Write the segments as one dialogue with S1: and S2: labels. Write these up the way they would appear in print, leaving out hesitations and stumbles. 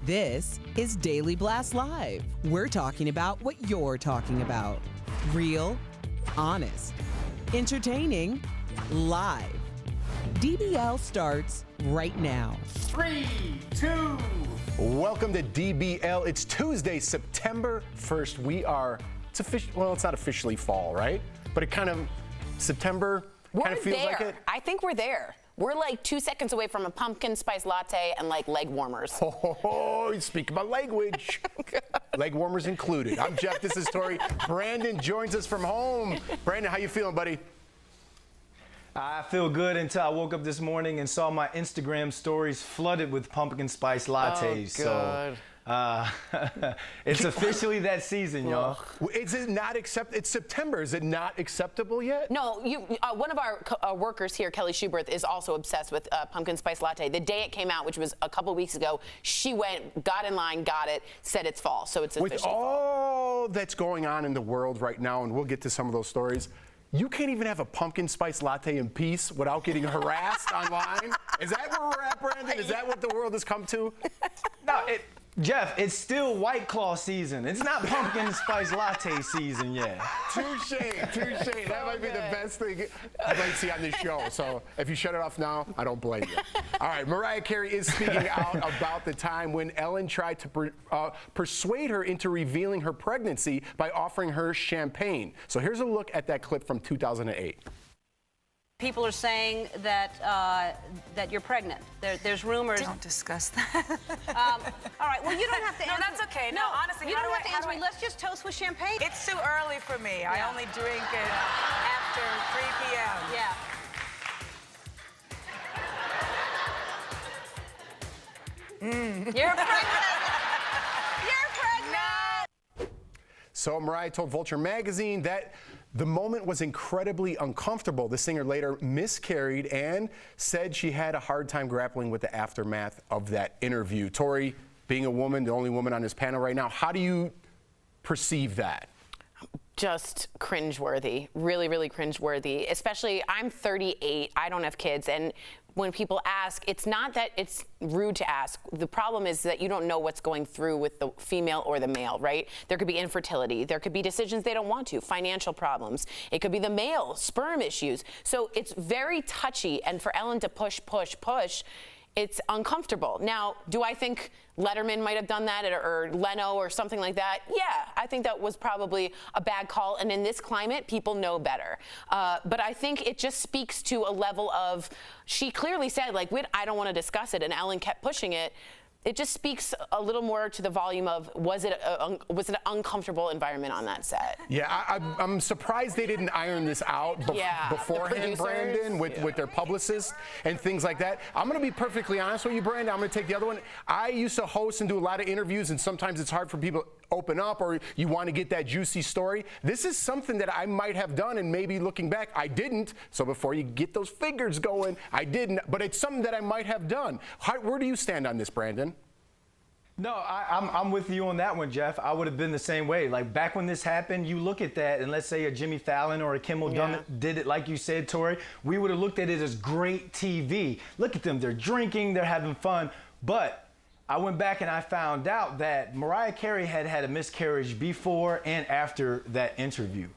S1: This is Daily Blast Live. We're talking about what you're talking about. Real, honest, entertaining, live. DBL starts right now.
S2: 3, 2. Welcome to DBL. It's Tuesday, September 1st. It's official. Well, it's not officially fall, right? But it kind of, September kind of feels like it.
S3: I think we're there. We're like 2 seconds away from a pumpkin spice latte and like leg warmers.
S2: Oh, you speak about language. Leg warmers included. I'm Jeff, this is Tori. Brandon joins us from home. Brandon, how you feeling, buddy?
S4: I feel good until I woke up this morning and saw my Instagram stories flooded with pumpkin spice lattes.
S3: Oh, God.
S4: So it's officially that season, y'all.
S2: Is it not it's September. Is it not acceptable yet?
S3: No, one of our workers here, Kelly Schubert, is also obsessed with pumpkin spice latte. The day it came out, which was a couple weeks ago, she went, got in line, got it, said it's fall. So it's officially fall.
S2: With all that's going on in the world right now, and we'll get to some of those stories, you can't even have a pumpkin spice latte in peace without getting harassed online? Is that where we're at, Brandon? Is that what the world has come to?
S4: No, Jeff, it's still White Claw season. It's not pumpkin spice latte season yet.
S2: Touche. That might be the best thing I'd like to see on this show. So if you shut it off now, I don't blame you. All right, Mariah Carey is speaking out about the time when Ellen tried to persuade her into revealing her pregnancy by offering her champagne. So here's a look at that clip from 2008.
S5: People are saying that that you're pregnant. There's rumors.
S6: Don't discuss that.
S5: All right. Well, you don't have to.
S6: No,
S5: answer.
S6: that's okay. No, honestly,
S5: you don't have to answer me. Let's just toast with champagne.
S6: It's too early for me. Yeah. I only drink it after 3 p.m.
S5: Yeah. You're pregnant. You're pregnant.
S2: So Mariah told Vulture magazine that the moment was incredibly uncomfortable. The singer later miscarried and said she had a hard time grappling with the aftermath of that interview. Tori, being a woman, the only woman on this panel right now, how do you perceive that?
S3: Just cringeworthy, really, really cringeworthy. Especially, I'm 38, I don't have kids, and when people ask, it's not that it's rude to ask. The problem is that you don't know what's going through with the female or the male, right? There could be infertility. There could be decisions they don't want to, financial problems. It could be the male, sperm issues. So it's very touchy, and for Ellen to push, it's uncomfortable. Now, do I think Letterman might have done that or Leno or something like that? Yeah, I think that was probably a bad call. And in this climate, people know better. But I think it just speaks to a level of, she clearly said, like, I don't want to discuss it. And Ellen kept pushing it. It just speaks a little more to the volume of, was it an uncomfortable environment on that set?
S2: Yeah, I'm surprised they didn't iron this out beforehand, Brandon, with their publicists and things like that. I'm going to be perfectly honest with you, Brandon. I'm going to take the other one. I used to host and do a lot of interviews, and sometimes it's hard for people to open up or you want to get that juicy story. This is something that I might have done, and maybe looking back, I didn't. So before you get those fingers going, I didn't. But it's something that I might have done. Where do you stand on this, Brandon?
S4: No, I'm with you on that one, Jeff. I would have been the same way. Like, back when this happened, you look at that, and let's say a Jimmy Fallon or a Kimmel did it like you said, Tori, we would have looked at it as great TV. Look at them. They're drinking. They're having fun. But I went back and I found out that Mariah Carey had had a miscarriage before and after that interview.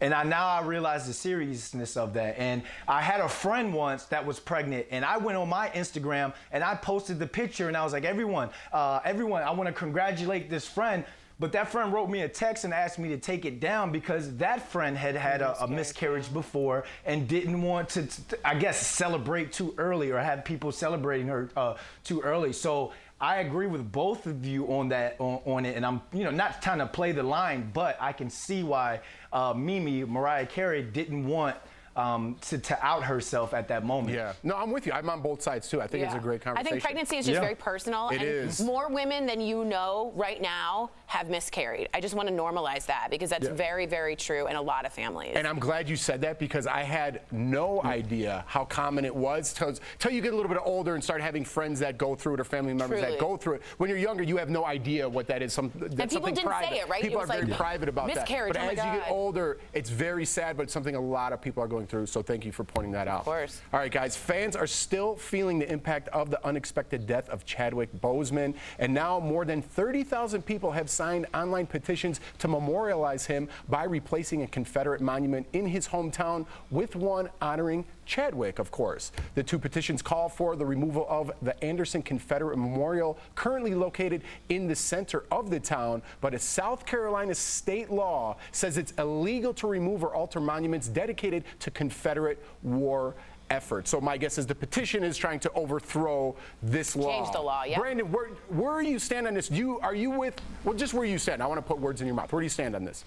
S4: And now I realize the seriousness of that. And I had a friend once that was pregnant, and I went on my Instagram and I posted the picture, and I was like, everyone, I want to congratulate this friend. But that friend wrote me a text and asked me to take it down because that friend had had a miscarriage before and didn't want to, I guess, celebrate too early or have people celebrating her too early. So I agree with both of you on that, on it, and I'm, not trying to play the line, but I can see why Mariah Carey didn't want to out herself at that moment.
S2: Yeah. No, I'm with you. I'm on both sides, too. I think it's a great conversation.
S3: I think pregnancy is just very personal.
S2: It is.
S3: More women than you know right now have miscarried. I just want to normalize that because that's very, very true in a lot of families.
S2: And I'm glad you said that because I had no idea how common it was till you get a little bit older and start having friends that go through it or family members that go through it. When you're younger, you have no idea what that is.
S3: And people didn't say it, right?
S2: People are very private about that.
S3: Miscarriage,
S2: but as you get older, it's very sad, but it's something a lot of people are going going through. So thank you for pointing that out.
S3: Of course.
S2: All right, guys, fans are still feeling the impact of the unexpected death of Chadwick Boseman. And now more than 30,000 people have signed online petitions to memorialize him by replacing a Confederate monument in his hometown with one honoring Chadwick, of course. The two petitions call for the removal of the Anderson Confederate Memorial, currently located in the center of the town, but a South Carolina state law says it's illegal to remove or alter monuments dedicated to Confederate war effort. So my guess is the petition is trying to overthrow this law.
S3: Change the law, yeah.
S2: Brandon, where do you stand on this? Are you with, well, just where you stand. I want to put words in your mouth. Where do you stand on this?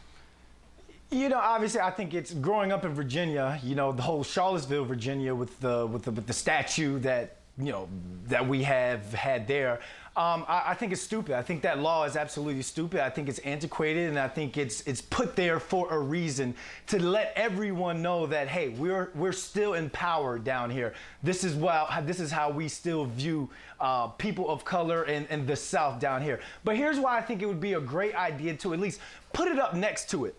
S4: You know, obviously, I think it's growing up in Virginia. You know, the whole Charlottesville, Virginia, with the statue that that we have had there. I think it's stupid. I think that law is absolutely stupid. I think it's antiquated, and I think it's put there for a reason to let everyone know that, hey, we're still in power down here. This is how we still view people of color in the South down here. But here's why I think it would be a great idea to at least put it up next to it.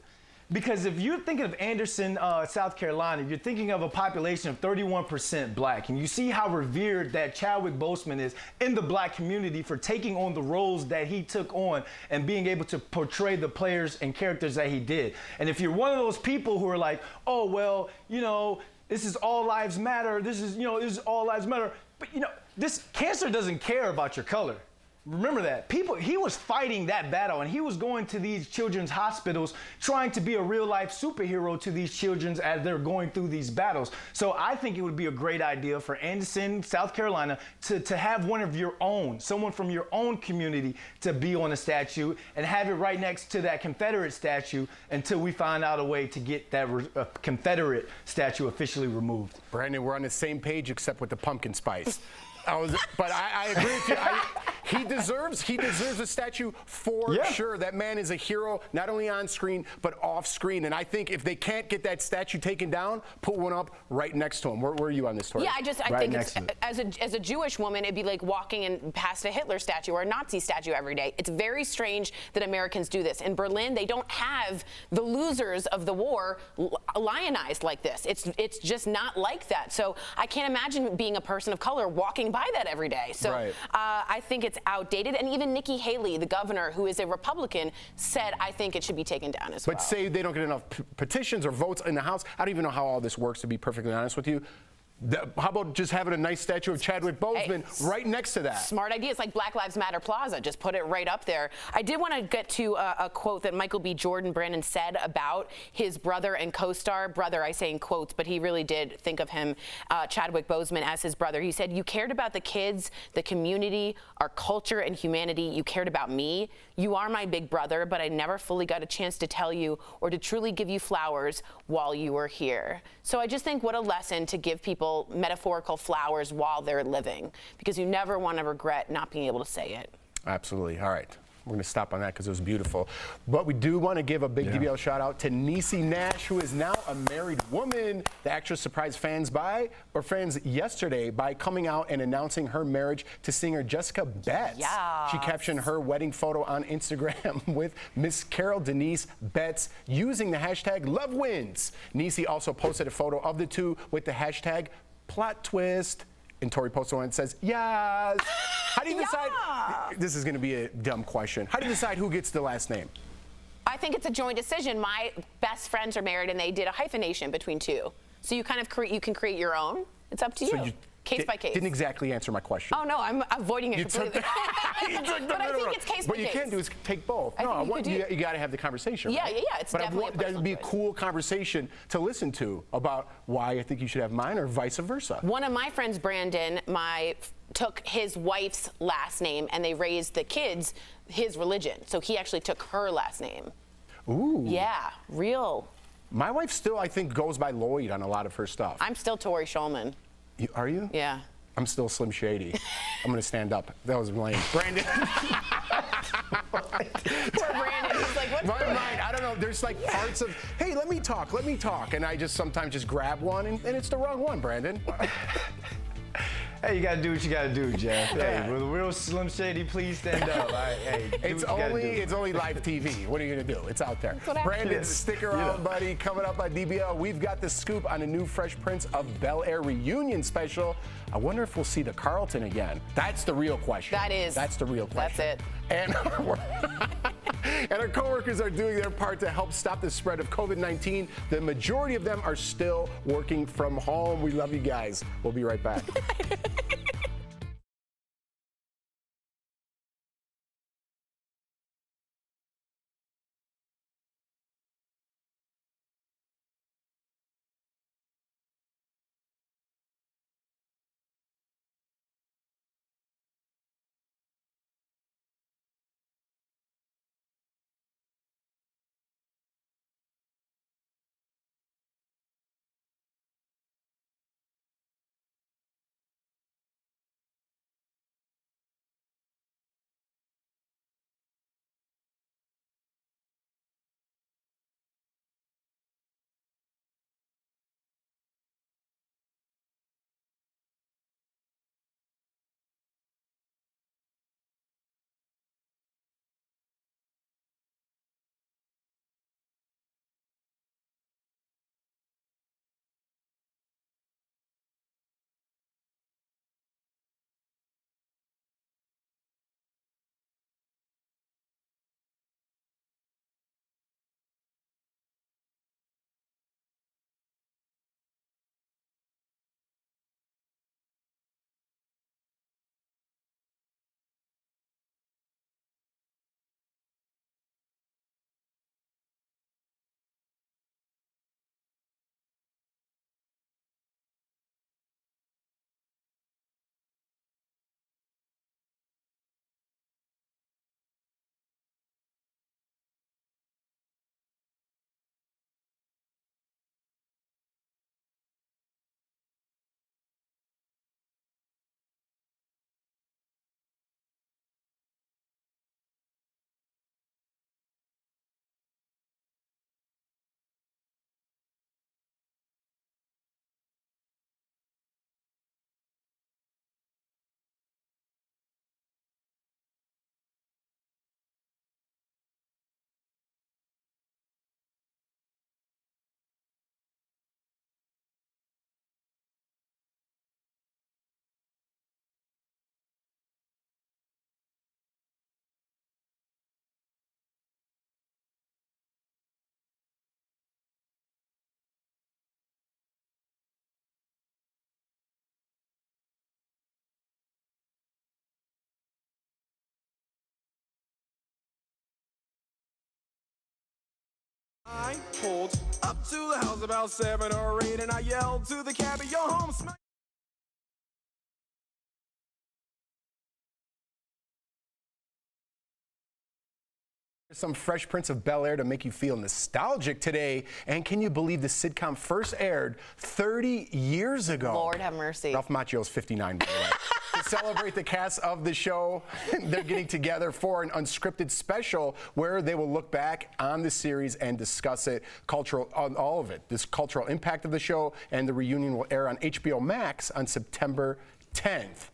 S4: Because if you're thinking of Anderson, South Carolina, you're thinking of a population of 31% black, and you see how revered that Chadwick Boseman is in the black community for taking on the roles that he took on and being able to portray the players and characters that he did. And if you're one of those people who are like, oh, well, this is all lives matter, this is all lives matter, but this cancer doesn't care about your color. Remember that. He was fighting that battle, and he was going to these children's hospitals trying to be a real-life superhero to these children as they're going through these battles. So I think it would be a great idea for Anderson, South Carolina, to have one of your own, someone from your own community, to be on a statue and have it right next to that Confederate statue until we find out a way to get that Confederate statue officially removed.
S2: Brandon, we're on the same page except with the pumpkin spice. But I agree with you. He deserves a statue for sure. That man is a hero, not only on screen, but off screen. And I think if they can't get that statue taken down, put one up right next to him. Where are you on this, Tori?
S3: Yeah, I think it's, as a Jewish woman, it'd be like walking in past a Hitler statue or a Nazi statue every day. It's very strange that Americans do this. In Berlin, they don't have the losers of the war lionized like this. It's just not like that. So I can't imagine being a person of color walking by that every day. So I think it's outdated. And even Nikki Haley, the governor, who is a Republican, said, I think it should be taken down as well.
S2: But say they don't get enough petitions or votes in the House. I don't even know how all this works, to be perfectly honest with you. How about just having a nice statue of Chadwick Boseman right next to that? Smart
S3: idea. It's like Black Lives Matter Plaza. Just put it right up there. I did want to get to a quote that Michael B. Jordan, Brandon, said about his brother and co-star. Brother, I say in quotes, but he really did think of him, Chadwick Boseman, as his brother. He said, "You cared about the kids, the community, our culture and humanity. You cared about me. You are my big brother, but I never fully got a chance to tell you or to truly give you flowers while you were here." So I just think what a lesson to give people metaphorical flowers while they're living, because you never want to regret not being able to say it.
S2: Absolutely. All right. We're going to stop on that because it was beautiful. But we do want to give a big DBL shout out to Niecy Nash, who is now a married woman. The actress surprised fans yesterday by coming out and announcing her marriage to singer Jessica Betts.
S3: Yes.
S2: She captioned her wedding photo on Instagram with Miss Carol Denise Betts using the hashtag #LoveWins. Niecy also posted a photo of the two with the hashtag plot twist. And Tori posted one that says, yes. How do you decide? This is going to be a dumb question. How do you decide who gets the last name?
S3: I think it's a joint decision. My best friends are married, and they did a hyphenation between two. So you kind of you can create your own. It's up to you. Case by case.
S2: Didn't exactly answer my question.
S3: Oh, no, I'm avoiding it completely. But I think it's case by case.
S2: What you can do is take both. You got to have the conversation.
S3: Yeah, right? It's definitely
S2: that would be a cool conversation to listen to about why I think you should have mine or vice versa.
S3: One of my friends, Brandon, took his wife's last name, and they raised the kids his religion. So he actually took her last name.
S2: Ooh.
S3: Yeah, real.
S2: My wife still, I think, goes by Lloyd on a lot of her stuff.
S3: I'm still Tori Shulman.
S2: Are you?
S3: Yeah.
S2: I'm still Slim Shady. I'm going to stand up. That was lame. Brandon.
S3: Poor Brandon. He's like, what's
S2: my mind? I don't know. There's like parts of, hey, let me talk. And I just sometimes just grab one, and it's the wrong one, Brandon.
S4: Hey, you gotta do what you gotta do, Jeff. Hey, with a real Slim Shady, please stand up. Hey, do
S2: it's only live TV. What are you gonna do? It's out there. Brandon, stick around, buddy. Coming up on DBL, we've got the scoop on a new Fresh Prince of Bel-Air reunion special. I wonder if we'll see the Carlton again. That's the real question. That's the real question.
S3: That's it.
S2: And our coworkers are doing their part to help stop the spread of COVID-19. The majority of them are still working from home. We love you guys. We'll be right back.
S7: I pulled up to the house about 7 or 8 and I yelled to the cabbie, "Yo, home smack."
S2: Some Fresh Prince of Bel-Air to make you feel nostalgic today. And can you believe the sitcom first aired 30 years ago?
S3: Lord have mercy.
S2: Ralph Macchio's 59, by the way. To celebrate the cast of the show, they're getting together for an unscripted special where they will look back on the series and discuss it, all of it, this cultural impact of the show, and the reunion will air on HBO Max on September 10th.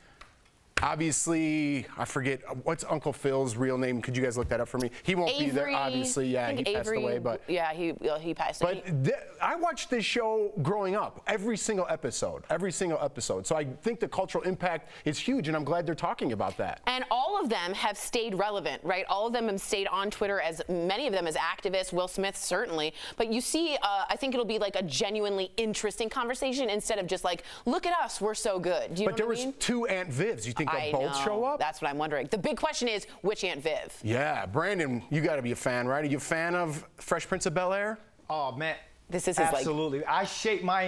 S2: Obviously, I forget, what's Uncle Phil's real name? Could you guys look that up for me? He won't be there, obviously. Yeah, he passed away. But
S3: yeah, he passed away.
S2: But I watched this show growing up, every single episode. So I think the cultural impact is huge, and I'm glad they're talking about that.
S3: And all of them have stayed relevant, right? All of them have stayed on Twitter, as many of them as activists, Will Smith certainly. But you see, I think it'll be like a genuinely interesting conversation instead of just like, look at us, we're so good. Do you know what I mean? But there was two
S2: Aunt Vivs. You think they'll both show up?
S3: That's what I'm wondering. The big question is, which Aunt Viv?
S2: Yeah, Brandon, you got to be a fan, right? Are you a fan of Fresh Prince of Bel-Air?
S4: Oh man,
S3: this is
S4: absolutely. Like, I shaped my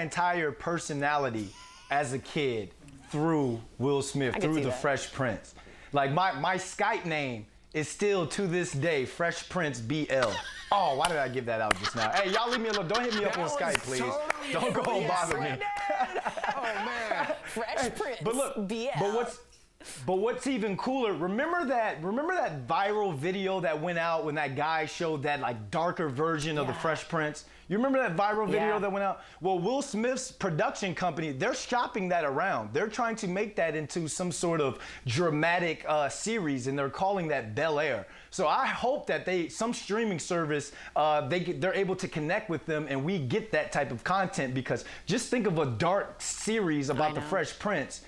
S4: entire personality as a kid through Will Smith, through the Fresh Prince. Like my Skype name is still to this day Fresh Prince BL. Oh, why did I give that out just now? Hey, y'all leave me alone. Don't hit me up on Skype, please. Totally don't go and bother me.
S3: Oh man, Fresh Prince.
S4: But look,
S3: BL.
S4: but But what's even cooler, remember that viral video that went out when that guy showed that like darker version of the Fresh Prince? You remember that viral video that went out? Well, Will Smith's production company, they're shopping that around. They're trying to make that into some sort of dramatic series, and they're calling that Bel-Air. So I hope that some streaming service, they're able to connect with them and we get that type of content, because just think of a dark series about the Fresh Prince.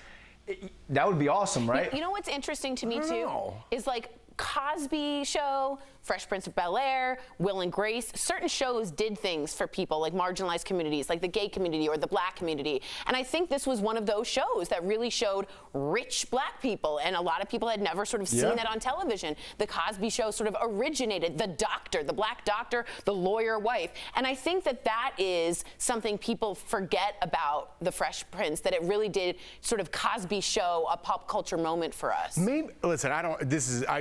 S4: That would be awesome, right?
S3: You know what's interesting to me too is like Cosby Show, Fresh Prince of Bel-Air, Will and Grace. Certain shows did things for people like marginalized communities, like the gay community or the black community. And I think this was one of those shows that really showed rich black people, and a lot of people had never sort of seen that on television. The Cosby Show sort of originated the doctor, the black doctor, the lawyer wife. And I think that that is something people forget about the Fresh Prince, that it really did sort of Cosby Show a pop culture moment for us.
S2: Maybe, listen, I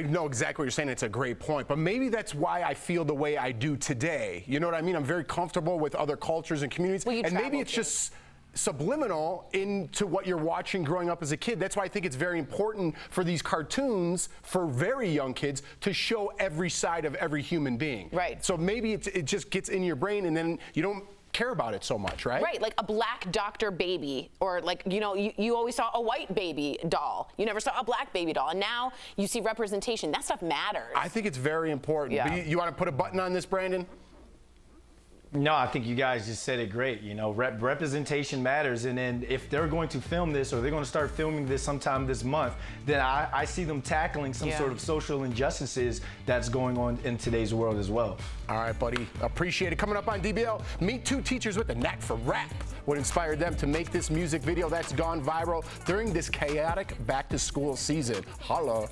S2: know exactly what you're saying. It's a great point, but maybe that's why I feel the way I do today. You know what I mean? I'm very comfortable with other cultures and communities,
S3: well,
S2: and maybe it's just subliminal into what you're watching growing up as a kid. That's why I think it's very important for these cartoons, for very young kids, to show every side of every human being.
S3: Right.
S2: So maybe it just gets in your brain, and then you don't care about it so much, right?
S3: Right, like a black doctor baby, or like, you know, you always saw a white baby doll. You never saw a black baby doll, and now you see representation. That stuff matters.
S2: I think it's very important.
S3: Yeah.
S2: You want to put a button on this, Brandon?
S4: No, I think you guys just said it great. You know, representation matters, and then if they're going to film this, or they're going to start filming this sometime this month, then I see them tackling some sort of social injustices that's going on in today's world as well.
S2: All right, buddy. Appreciate it. Coming up on DBL, meet two teachers with a knack for rap. What inspired them to make this music video that's gone viral during this chaotic back-to-school season. Holla.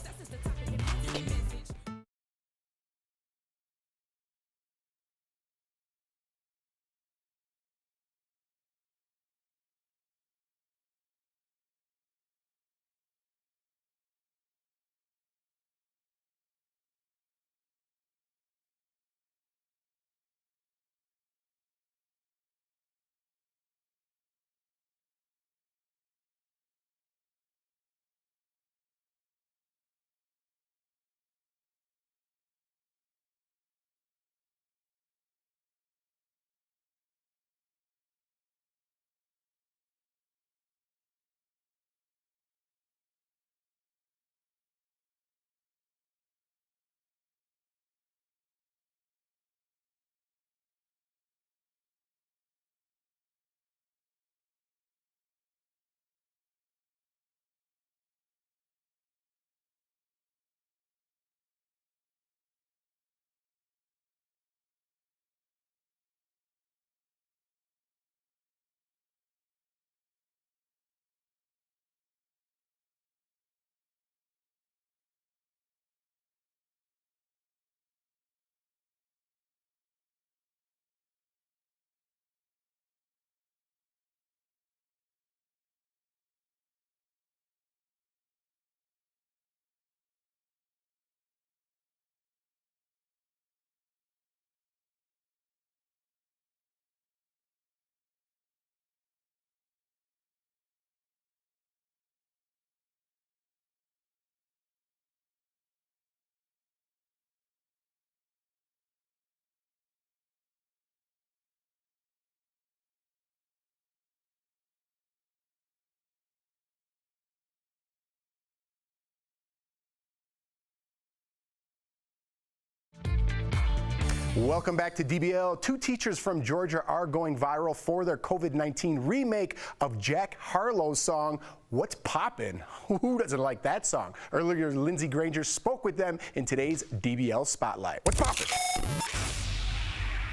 S2: Welcome back to DBL. Two teachers from Georgia are going viral for their COVID-19 remake of Jack Harlow's song, What's Poppin'? Who doesn't like that song? Earlier, Lindsey Granger spoke with them in today's DBL Spotlight. What's poppin'?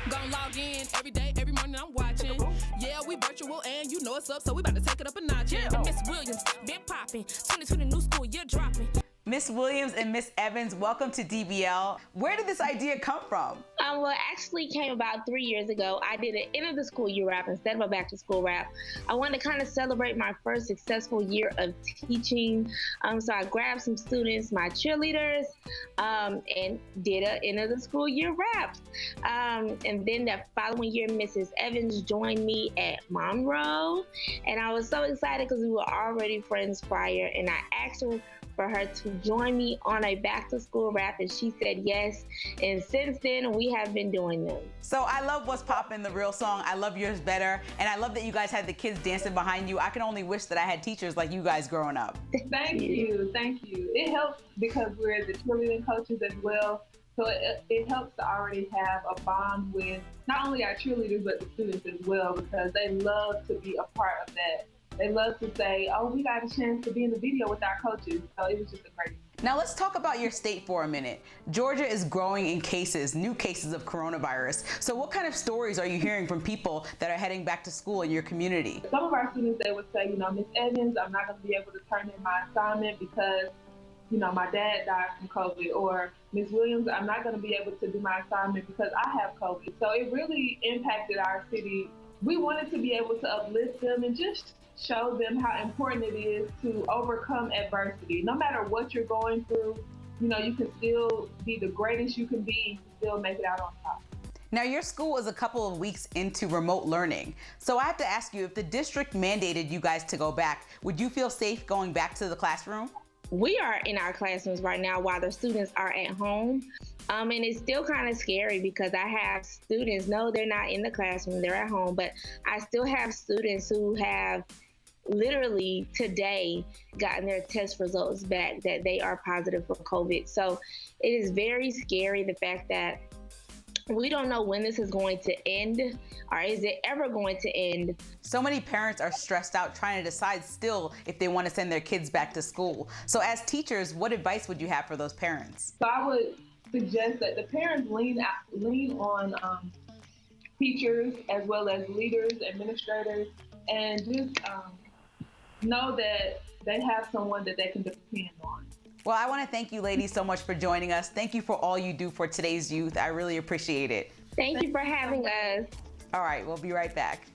S8: Gonna log in every day, every morning I'm watching. Yeah, we virtual and you know it's up, so we about to take it up a notch. Yeah, Miss Williams, been popping. 2020 new school year dropping.
S9: Miss Williams and Miss Evans, welcome to DBL. Where did this idea come from?
S10: Well, it actually came about 3 years ago. I did an end of the school year rap instead of a back to school rap. I wanted to kind of celebrate my first successful year of teaching. So I grabbed some students, my cheerleaders, and did an end of the school year rap. And then that following year, Mrs. Evans joined me at Monroe. And I was so excited because we were already friends prior. And I asked her for her to join me on a back to school rap, and she said yes. And since then, we have been doing them.
S9: So I love What's Poppin', the real song. I love Yours Better. And I love that you guys had the kids dancing behind you. I can only wish that I had teachers like you guys growing up.
S11: Thank you. It helps because we're the cheerleading coaches as well. So it helps to already have a bond with not only our cheerleaders, but the students as well, because they love to be a part of that. They love to say, oh, we got a chance to be in the video with our coaches. So it was just a great.
S9: Now let's talk about your state for a minute. Georgia is growing in cases, new cases of coronavirus. So what kind of stories are you hearing from people that are heading back to school in your community?
S11: Some of our students, they would say, Miss Evans, I'm not going to be able to turn in my assignment because, my dad died from COVID, or Ms. Williams, I'm not going to be able to do my assignment because I have COVID. So it really impacted our city. We wanted to be able to uplift them and just show them how important it is to overcome adversity. No matter what you're going through, you can still be the greatest you can be and still make it out on top.
S9: Now, your school is a couple of weeks into remote learning. So I have to ask you, if the district mandated you guys to go back, would you feel safe going back to the classroom?
S10: We are in our classrooms right now while the students are at home. And it's still kind of scary because I have students, no, they're not in the classroom, they're at home, but I still have students who have literally today gotten their test results back that they are positive for COVID. So it is very scary, the fact that we don't know when this is going to end, or is it ever going to end.
S9: So many parents are stressed out trying to decide still if they want to send their kids back to school. So as teachers, what advice would you have for those parents?
S11: So I would suggest that the parents lean on teachers as well as leaders, administrators, and just know that they have someone that they can depend on.
S9: Well, I want to thank you ladies so much for joining us. Thank you for all you do for today's youth. I really appreciate it.
S10: Thank you for having us.
S9: All right, we'll be right back.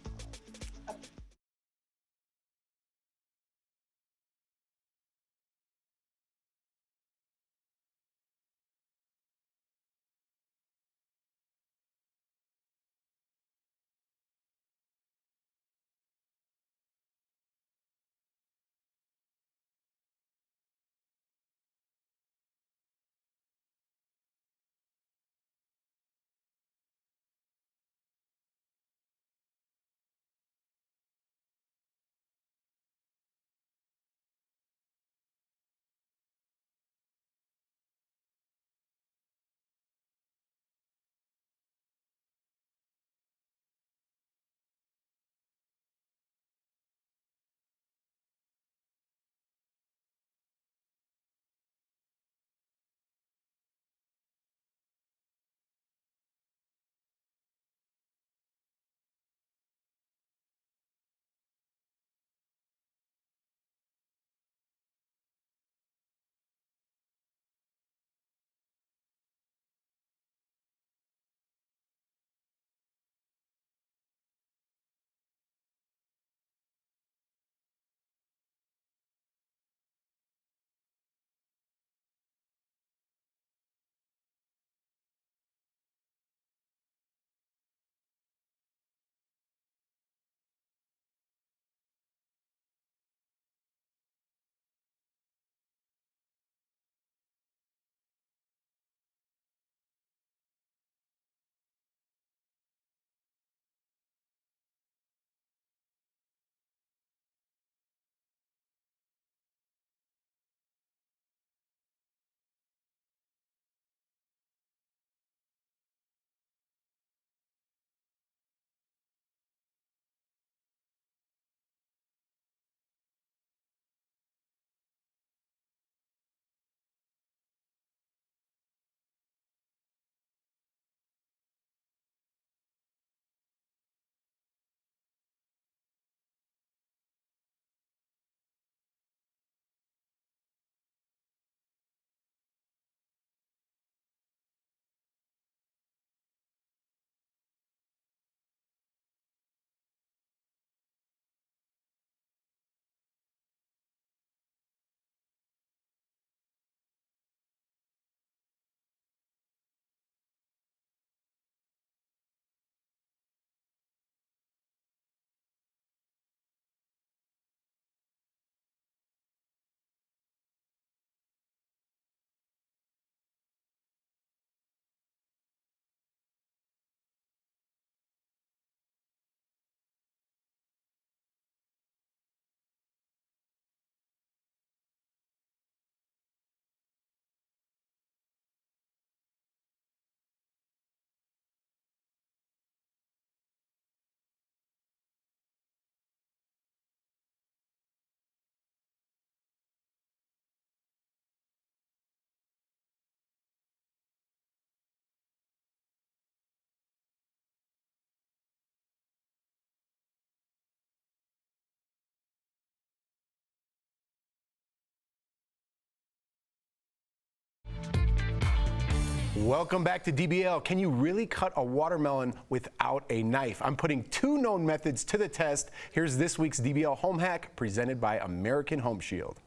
S2: Welcome back to DBL. Can you really cut a watermelon without a knife? I'm putting 2 known methods to the test. Here's this week's DBL Home Hack presented by American Home Shield.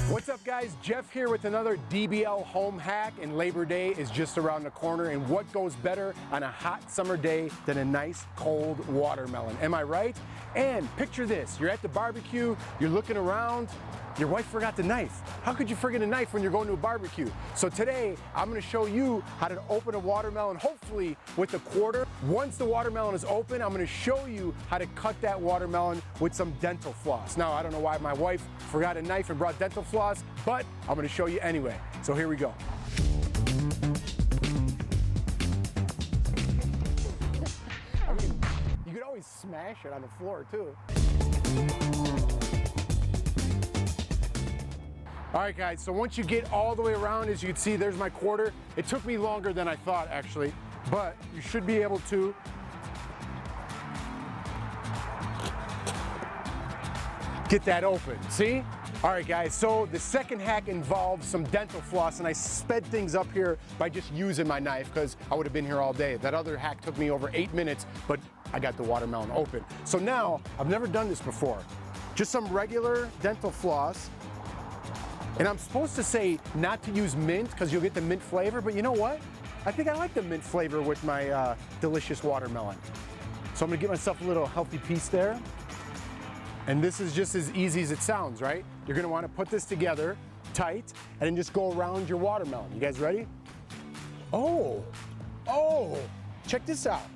S2: What's up, guys? Jeff here with another DBL Home Hack, and Labor Day is just around the corner, and what goes better on a hot summer day than a nice cold watermelon? Am I right? And picture this, you're at the barbecue, you're looking around, your wife forgot the knife. How could you forget a knife when you're going to a barbecue? So today, I'm gonna show you how to open a watermelon, hopefully with a quarter. Once the watermelon is open, I'm gonna show you how to cut that watermelon with some dental floss. Now, I don't know why my wife forgot a knife and brought dental floss, but I'm gonna show you anyway. So here we go. I mean, you could always smash it on the floor too. All right, guys, so once you get all the way around, as you can see, there's my quarter. It took me longer than I thought, actually, but you should be able to get that open, see? All right, guys, so the second hack involves some dental floss, and I sped things up here by just using my knife because I would have been here all day. That other hack took me over 8 minutes, but I got the watermelon open. So now, I've never done this before. Just some regular dental floss. And I'm supposed to say not to use mint because you'll get the mint flavor, but you know what? I think I like the mint flavor with my delicious watermelon. So I'm gonna get myself a little healthy piece there. And this is just as easy as it sounds, right? You're gonna wanna put this together tight and then just go around your watermelon. You guys ready? Oh, check this out.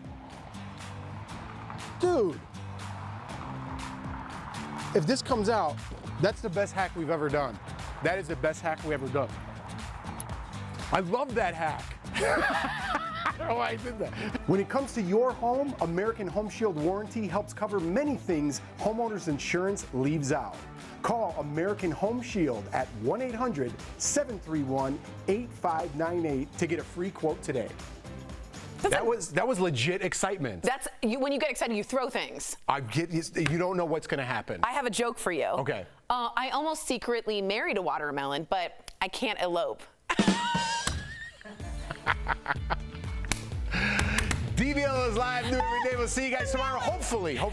S2: Dude, if this comes out, that's the best hack we've ever done. That is the best hack we've ever done. I love that hack. I don't know why I did that. When it comes to your home, American Home Shield warranty helps cover many things homeowners insurance leaves out. Call American Home Shield at 1-800-731-8598 to get a free quote today. That was legit excitement.
S3: That's when you get excited, you throw things.
S2: You don't know what's gonna happen.
S3: I have a joke for you.
S2: Okay.
S3: I almost secretly married a watermelon, but I can't elope.
S2: DBL is live new every day. We'll see you guys tomorrow, hopefully.
S3: Oh,